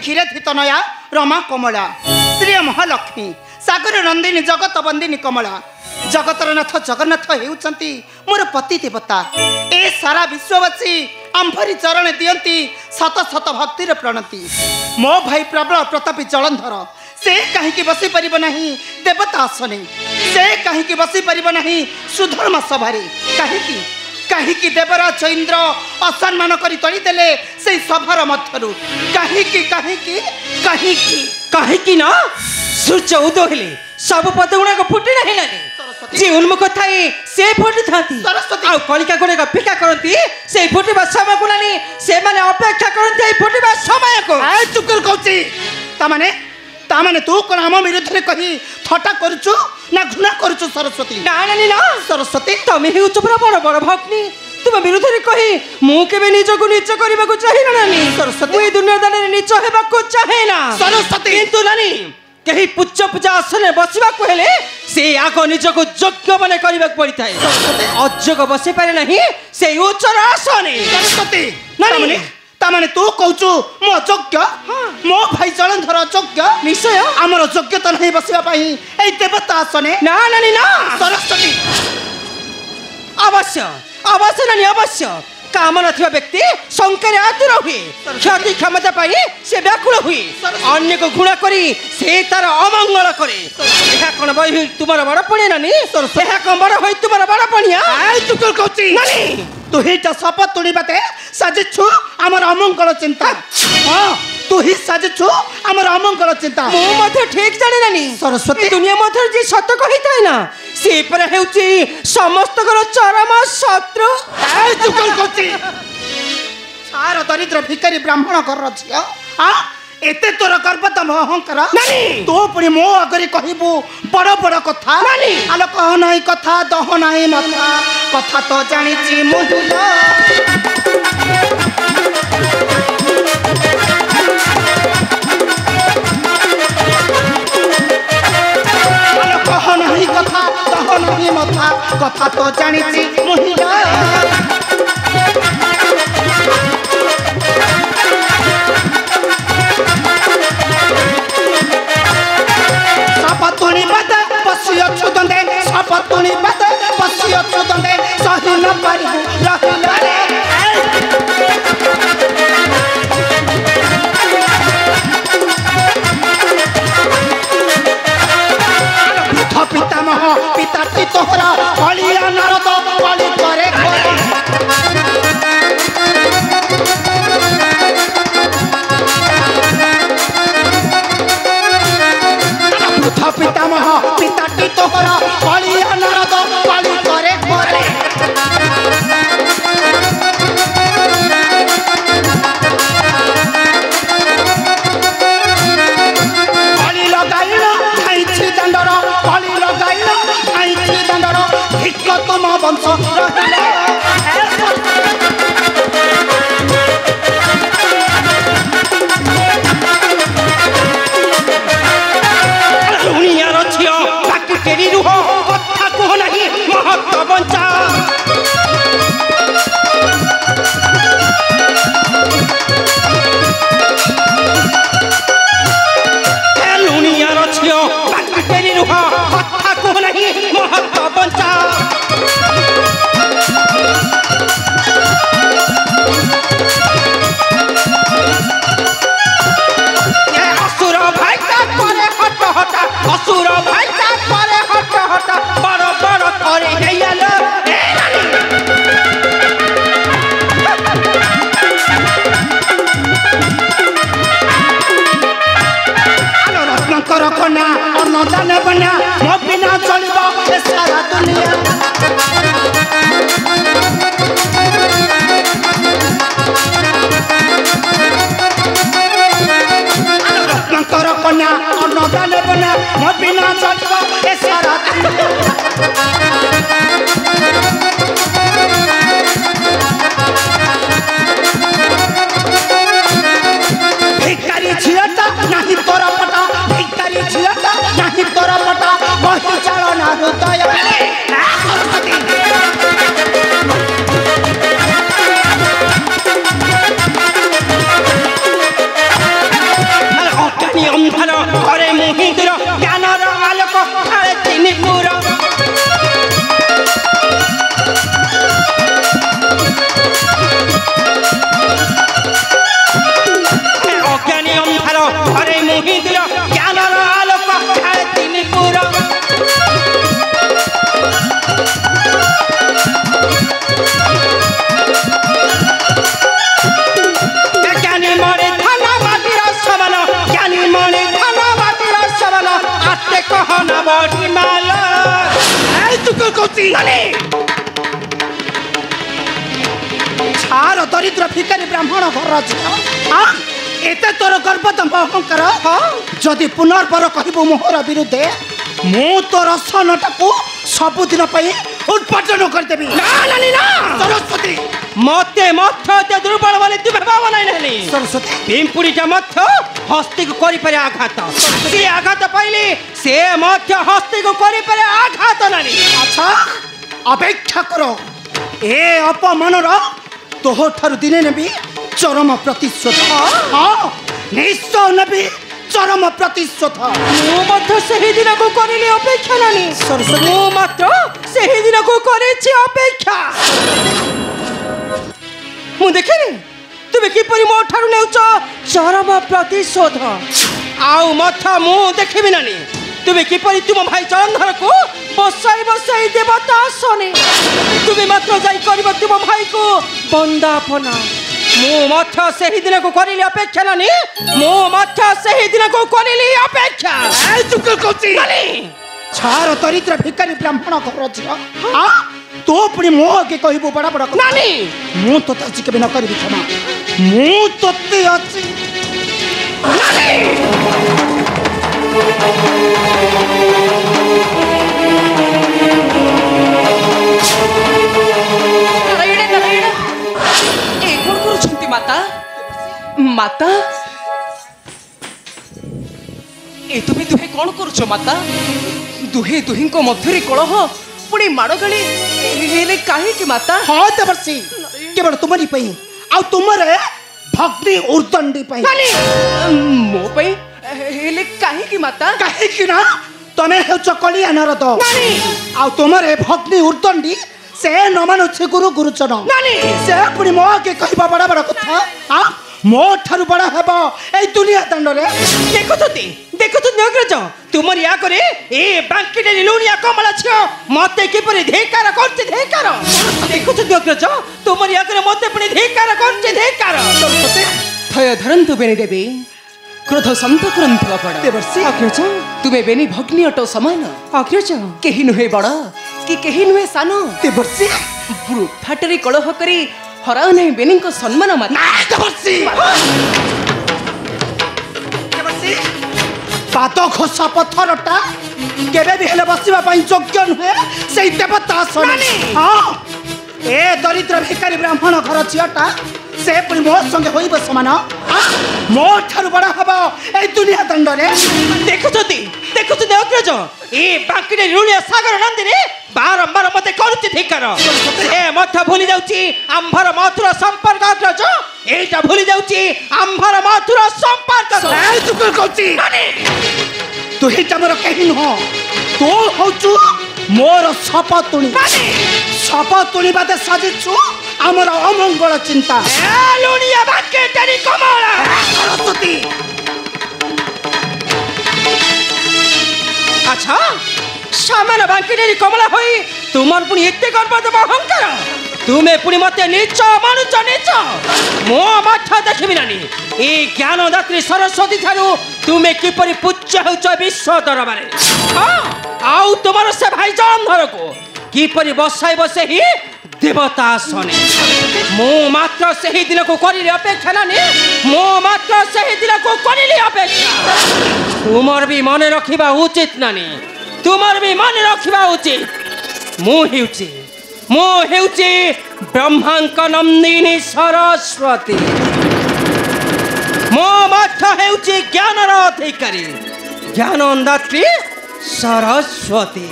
क्षीरधी तनया रमा कमला श्री महालक्ष्मी सागर नंदिनी जगत बंदिनी कमला जगतर नाथ जगन्नाथ हेउचंती मोर पति देवता ए सारा विश्ववासी अंभरी चरण दियंती शत शत भक्तिर प्रणति मो भाई प्रबल प्रतापी जलंधर से कहीं बसी पारिब नहीं देवता आसने से कहीं बसी पारिब नहीं सुधर्म सभारे कहीं देवराज इंद्र असम्मान करी तली देले से सभार मध्यरु कहीं ना सूर्य उदय हेले सब पद गुणाक फुटी नहीं नानी जे उन्मुख थाए से फुटी थांती आ कलिका गुणाक अपेक्षा करती से फुटीबा समय को नानी से माने अपेक्षा करती ए फुटीबा समय को आ चुकल कहची तामाने तू कोन हम विरुद्ध रे कही थटा करछु ना घृणा करछु सरस्वती ना नानी ना सरस्वती तमे हेउछ पुरा बड़ बड़ भक्ति तुम विरुद्ध रे कही मु केबे निज को नीच करबा को चाहे ना नानी सरस्वती मुई दुनिया दाने नीच हेबा को चाहे ना सरस्वती किंतु नानी कहीं पुच्छ पूजा आसन बसवा को हेले से आग निज को योग्य माने करबा पड़ी थाए अयोग्य बसे पारे नहीं से उच्चर आसने सरस्वती तामाने तू कहछु मो अयोग्य मो भाई जलंधर अयोग्य निश्चय हमर योग्यता नहीं बसवा पाई ए देवता आसने ना नानी ना सरस्वती अवश्य अवश्य नानी अवश्य काम नथिबा व्यक्ति शंकर आतुर हुए क्षति क्षमता पाई से व्याकुल हुए अन्य को घृणा करी से तार अमंगल करे एहा कोन बई तुमर बड़ पणी नानी एहा कोन बड़ होई तुमर बड़ पणिया आइ चुकल कहची नानी तू हिटा शपथ तुणी बाते साजिछु हमर अमंगल चिंता हां तू ही साजिछु हमर अमंगल चिंता मो मथे ठीक जाने नानी सरस्वती दुनिया मथे जी सत्य कहि थाए ना से पर हेउची समस्त कर चरम शत्रु आइ चुकल कहची सार दरिद्र भिखारी ब्राह्मण कर रछिया हां एते तोर गर्व तम अहंकार नानी तू पुणी मो अगरी कहबू बड़ बड़ कथा नानी आलो कह नाही कथा दह नाही मथा कथा तो जानिची मुहुलो आलो कह नाही कथा दह नाही मथा कथा तो जानिची मुहुलो सपतुणी बद पसियो छुदंदे सपतुणी बद पसियो छुदंदे सही न पारिबु रहिला रे पिता पितामह पिता तोहरा हलिया नारद कौची छार दरिद्र भिकारी ब्राह्मण घर झिଅ एते तोर गर्व दम्भ अहंकार जदि पुनर्बर कहबो मोहर विरुद्धे मु तोर सनटाकू सबुदिन पई उद्घाटन कर देबी ना नानी ना सरस्वती मते मत ते दुर्बल वाले तुमे भाव नै नानी सरस्वती पिंपुड़ीटा मत हस्ती को करि पारे आघात से आघात पाइले से मत हस्ती को करि पारे आघात नानी अच्छा अपेक्षा करो ए अपमानर तोह ठारु दिने नेबी चरम प्रतिशोध हाँ निश्चय नेबी चरम प्रतिशोध मु मत सही दिन को करिले अपेक्षा नानी सरस्वती मु मात्र सही दिन को करेछि अपेक्षा मु देखिनी तुमे किपरि मो ठारु नेउछ चरम प्रतिशोध आउ मत मु देखिबि नानी तुमे किपरि तुम भाई जलंधर को बसाई बसाई देवता आसने तुमे मात्र जाई करब तुम भाई को बंदापना मु मत सही दिन को करिले अपेक्षा नानी मु मत सही दिन को करिले अपेक्षा ए चुक कोची नानी छार दरिद्र भिकारी ब्राह्मण घर झिଅ तो पुणी मो के कहबो बड़ा बड़ा नानी मु तो तजी के बिना करबी क्षमा मु तते अछि नारायण नारायण ए कोन करूछंती माता माता ए तुमे दुहे कोन करूछ माता दुहे दुहिंक मध्यरे कलह पुणी माड़गाड़ी हेले काहे कि माता हाँ देवर्षि केवल तुम्हारी पई आ तुमरे भक्ति उर्दंडी पई मो पई हेले काहे कि माता काहे कि ना तमे हेउच कलिया नरद नानी आ तुमरे भक्ति उर्दंडी से न मानुछ गुरु गुरुचन नानी से पुणी मो के कहबा बड़ा बड़ा कथा आ मो ठारु बड़ा हेबो ए दुनिया दंडरे देखो तो नगरज तुमर या करे ए बांकीटे लुनिया कमला छियो मते किपरि धिकार करते धिकार देखो तो नगरज तुमर या करे मते पुणी धिकार करते धिकार थय धरंतु बेनी देवी क्रोध संत करंतु अपड़ देवर्षि अग्रज तुमे बेनी भग्नी अटो समान अग्रज केही नुहे बड़ कि केही नुहे सानो देवर्षि फाटरी कलह करी हराउ नहीं बेनी को सम्मान मत ना देवर्षि देवर्षि पात घोषा पत्थरटा केबे भी हेले बसिबा पई योग्य नुहे सेई देवता सने हां ए दरिद्र भिखारी ब्राह्मण घर झिଅटा से पुणी मो संगे होइब समान मो ठारु बड़ा हबो ए दुनिया दंडरे देखो तो अग्रज ए बांकीटे लुनिया सागर नंदिनी बारंबार मते करते धिकार ए मत भूली जाउची आंभर मथुर संपर्क अग्रज एटा भूली जाउची आंभर मथुर संपर्क ए चुकल कोची तू ही तमर कहिन हो तो होचु मोर सपतुणी सपतुणी बादे साजिछु आमर अमंगल चिंता ए लुनिया बांकीटे कमला सरस्वती अच्छा सामान बांकीटे कमला होई तुमर पुणी एते गर्व देव अहंकार तुमे पुणी मते नीच मानुच नीच मो माथा देखिबि नानी ए ज्ञानदात्री सरस्वती थारु तुमे किपरि पूज्य होउच विश्व दरबारे हां आउ तुमर से भाई जलंधर को किपरि बसाई बसे ही देवता सने मो मात्र सही दिन को करिले अपेक्षा नानी मो मात्र सही दिन को करिले अपेक्षा तुमर भी मन रखिबा उचित नानी तुमर भी मन रखिबा उचित मु हेउची ब्रह्मांक नंदिनी सरस्वती मो मात्र हेउची ज्ञानर अधिकारी ज्ञानदात्री सरस्वती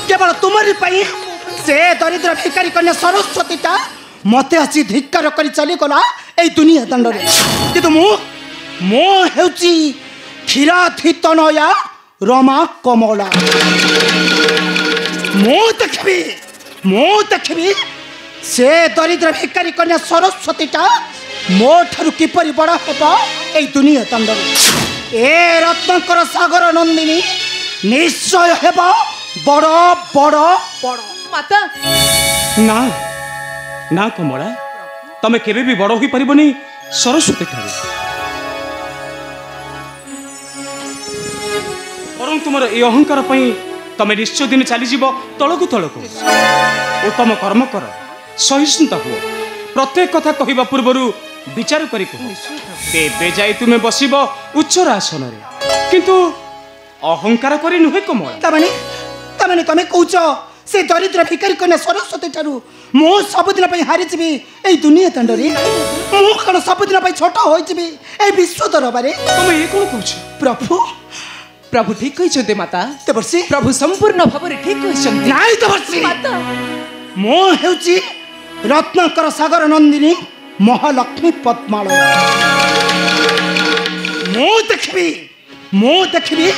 केवल तुम्हारी पई से दरिद्र भिखारी कन्या सरस्वतीटा मते आसी धिक्कार करी चली गला ए दुनिया दंडरे किंतु मो हेउची क्षीराधितनया रमा कमला मो देखबी से दरिद्र भिखारी कन्या सरस्वतीटा मो ठारू किपरि बड़ हेब ए दुनिया तंडर ए रत्नकर सागर नंदिनी निश्चय हेब बड़ बड़ बड़ माता ना ना कमला तमे केबे भी बड़ होई परिबनी सरस्वती ठारू बरं तुमर ए अहंकार पई तमे निश्चय दिन चली जीव तळकु तळकु उत्तम कर्म कर सहिष्णुता हुओ प्रत्येक कथा कहिबा पूर्वरु विचार करी कह तेबे जाई तुमे बसिब उच्च आसन रे किंतु अहंकार करी नुहे कमला तमाने तमे कहूच से दरिद्र भिखारी कन्या सरस्वती ठारू मो सबुदिन पई हारि जीवी ए दुनिया तंडरी मो कण सबुदिन पई छोट होई जीवी ए विश्व दरबारे तमे ए कोन कहूछ प्रभु प्रभु ठीक कहते माता देवर्षि प्रभु संपूर्ण भाव ठीक कहते नाई देवर्षि माता मो हेउची रत्नाकर सागर नंदिनी महालक्ष्मी पद्माळ मो देखबी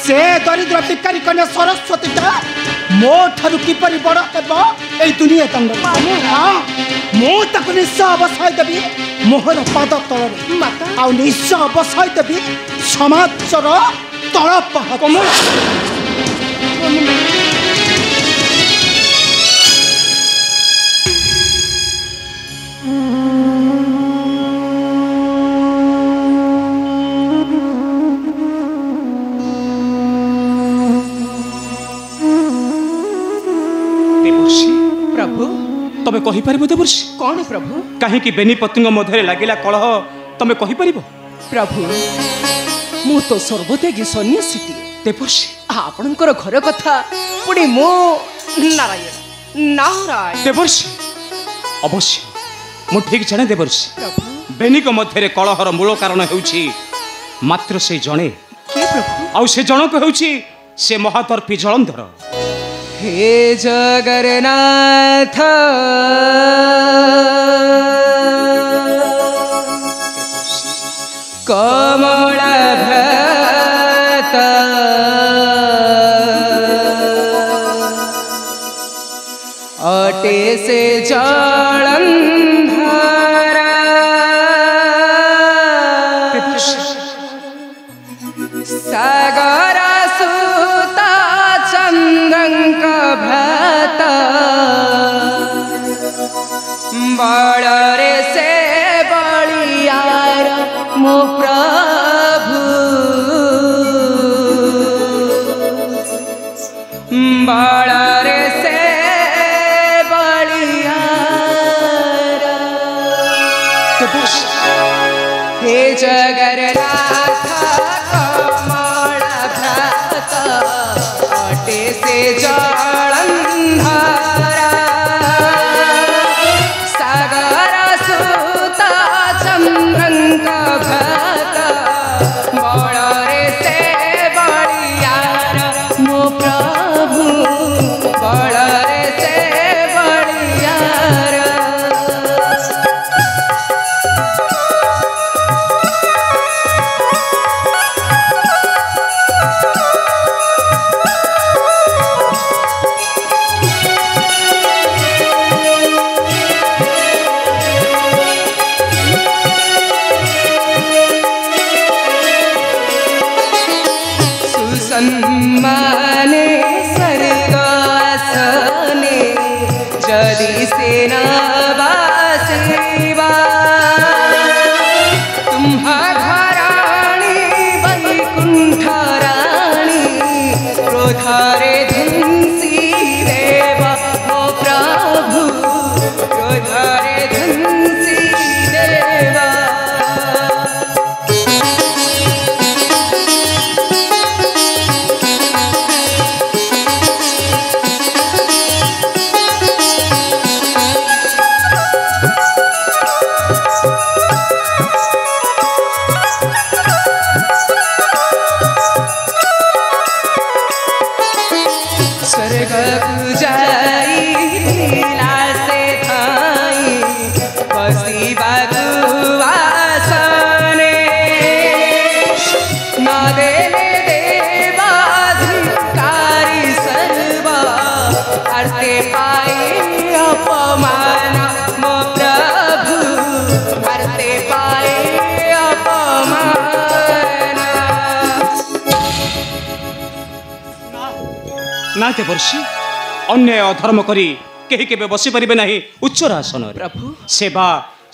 से दरिद्र भिखारी कन्या सरस्वती टा मो ठारू किपरि बड़ हेब ए दुनिया तंड मो ताकु निश्चय बसाई देबी मोहर पाद तଳରେ माता आ निश्चय बसाई देबी समाजर तळ पहाड़ प्रभु तमे कहि परिबो देवर्षि कौन प्रभु काहे कि बेनीपतिंग मध्यरे लागिला कलह तमे कहि परिबो प्रभु मु तो सर्वत्यागी सन्यासीटी देवर्षि आपणकर घर कथा पुणी मो नारायण नारायण देवर्षि अवश्य मु ठीक जाने देवर्षि प्रभु बेनिक मध्यरे कलहर मूल कारण हेउछि मात्र से जणे के प्रभु आउ से जनक हेउछि से महातर्पी जलंधर हे जगन्नाथ कमला भ्रात अटे से जलंधरा सागर सुता चंद्रंक भ्रात बड़रे से बड़ियार मो प्रभु बड़रे से बड़ियार हे जगन्नाथ कमल भ्रात अटे से जलंधरा सागर सुता चंद्रंक भ्रात बड़रे से बड़ियार मो प्रभु बड़रे से बड़ियार सुसम्माने स्वर्गासने जदि सेनावासेवा तुम्हा घराणी वैकुंठ राणी क्रोधारे धंसी देवा हो प्रभु क्रोधारे धंसी देवा ना देवर्षि अन्याय अधर्म करी केही केबे बसी परिबे नाही उच्चर आसन प्रभु सेवा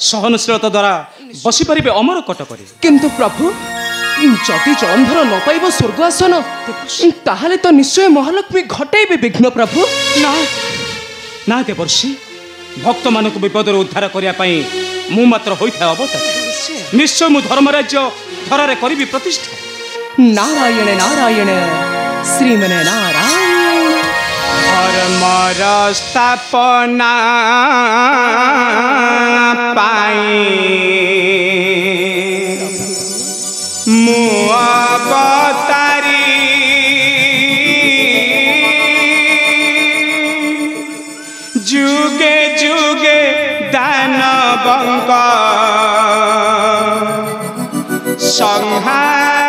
सहनशीलता द्वारा बसी परिबे अमर कटकरे किंतु प्रभु जदि जलंधर न पाइब स्वर्ग आसन ताहले तो निश्चय महालक्ष्मी घटाइबे विघ्न प्रभु ना ना देवर्षि भक्त मानक विपद उद्धार करिया पई मु मात्र होइथा अवतार निश्चय मु धर्मराज्य धरारे करिबी प्रतिष्ठा नारायण नारायण श्रीमन नारायण धर्मर स्थापना पाई मु अवतारी जुगे जुगे दानवंक संहार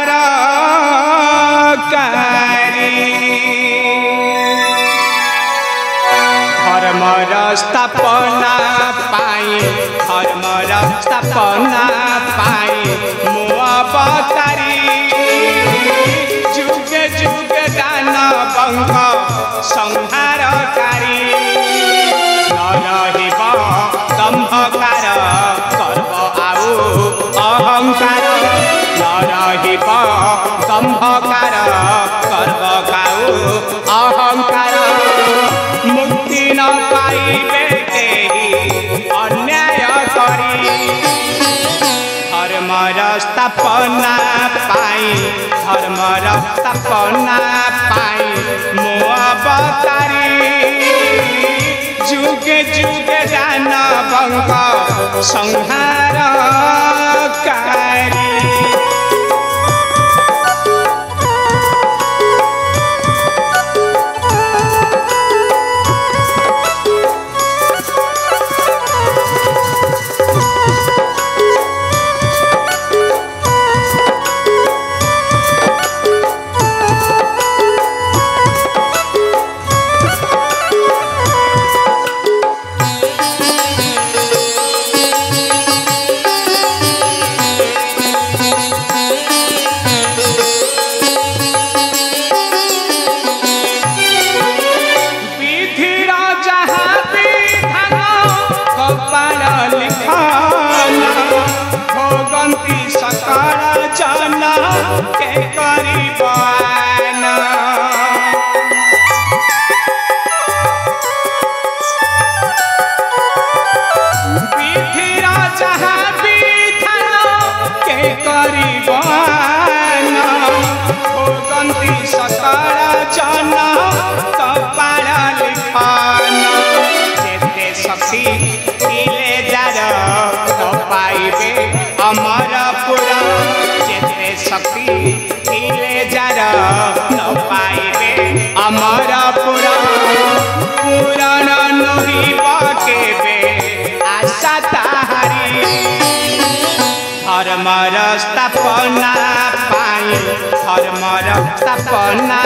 धर्मर स्थापना पाई धर्मर स्थापना पाई मु अवतारी जुगे जुगे दानवंक संहारकारी नरहिब दम्भकार गर्व आउ अहंकार नरहिब दम्भकार गर्व आउ अहंकार मुक्ति न पाइबे केही अन्याय करी धर्मर स्थापना पाई धर्मर स्थापना पाई मु अवतारी जुगे जुगे दानवंक संहार कारी अमरपुर जेते शक्ति खिले जार न पाइबे अमरपुर पुराण नहिब केबे आशा ताहारी धर्मर स्थापना पाई धर्मर स्थापना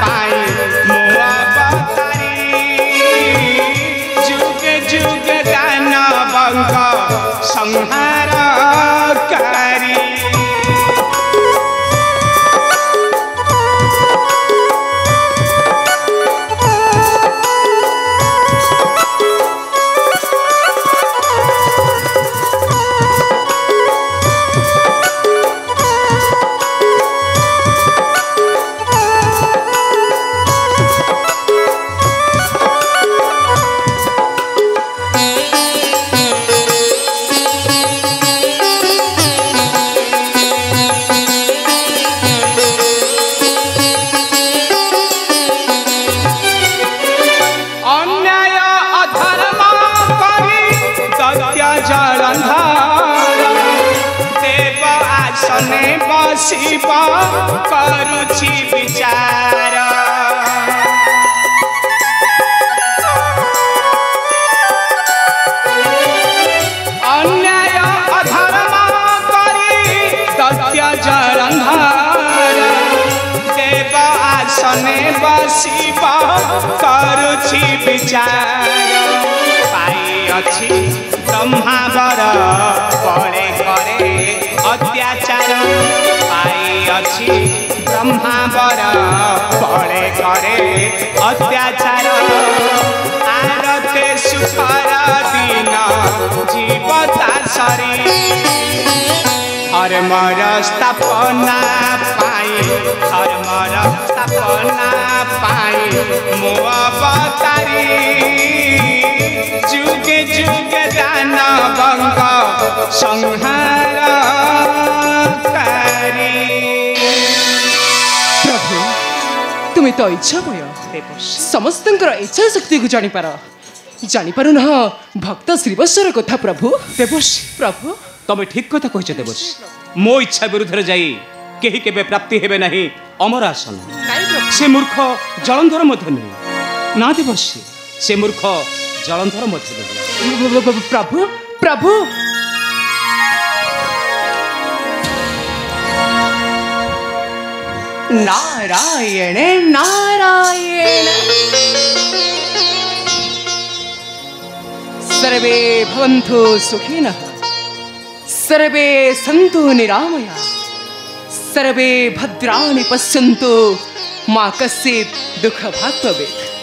पाई मु अवतारी जुगे जुगे दानवंक संहार कारी शिव करुछि विचार अन्याय अधर्म करी दत्य जलंधर देव आसने बसिब करुछि विचार पाई अछि ब्रह्मावर परे करे अत्याचार पाई अछि ब्रह्मावर बड़े करे अत्याचार आरते सुखर दिन जीवता सरी धर्मर स्थापना पाई धर्मर स्थापना पाई मो अवतारी जुगे जुगे दानवंग संहार प्रभु तुम्हें तो इच्छा भय समस्त इच्छा शक्ति को जापार ना भक्त श्रीवत्सर कथा प्रभु देवशी प्रभु तमे ठीक कथा कहिछ देवशी मो इच्छा विरुद्ध जाई केही केबे प्राप्ति हेबे नहीं अमर आसन से मूर्ख जलंधर मध्य नहीं ना देवशी से मूर्ख जलंधर मध्य नहीं प्रभु प्रभु नारायण नारायण सर्वे भवन्तु सुखिनः सर्वे सन्तु निरामया सर्वे भद्राणि पश्यन्तु मा कश्चित् दुःखभाग् भवेत्।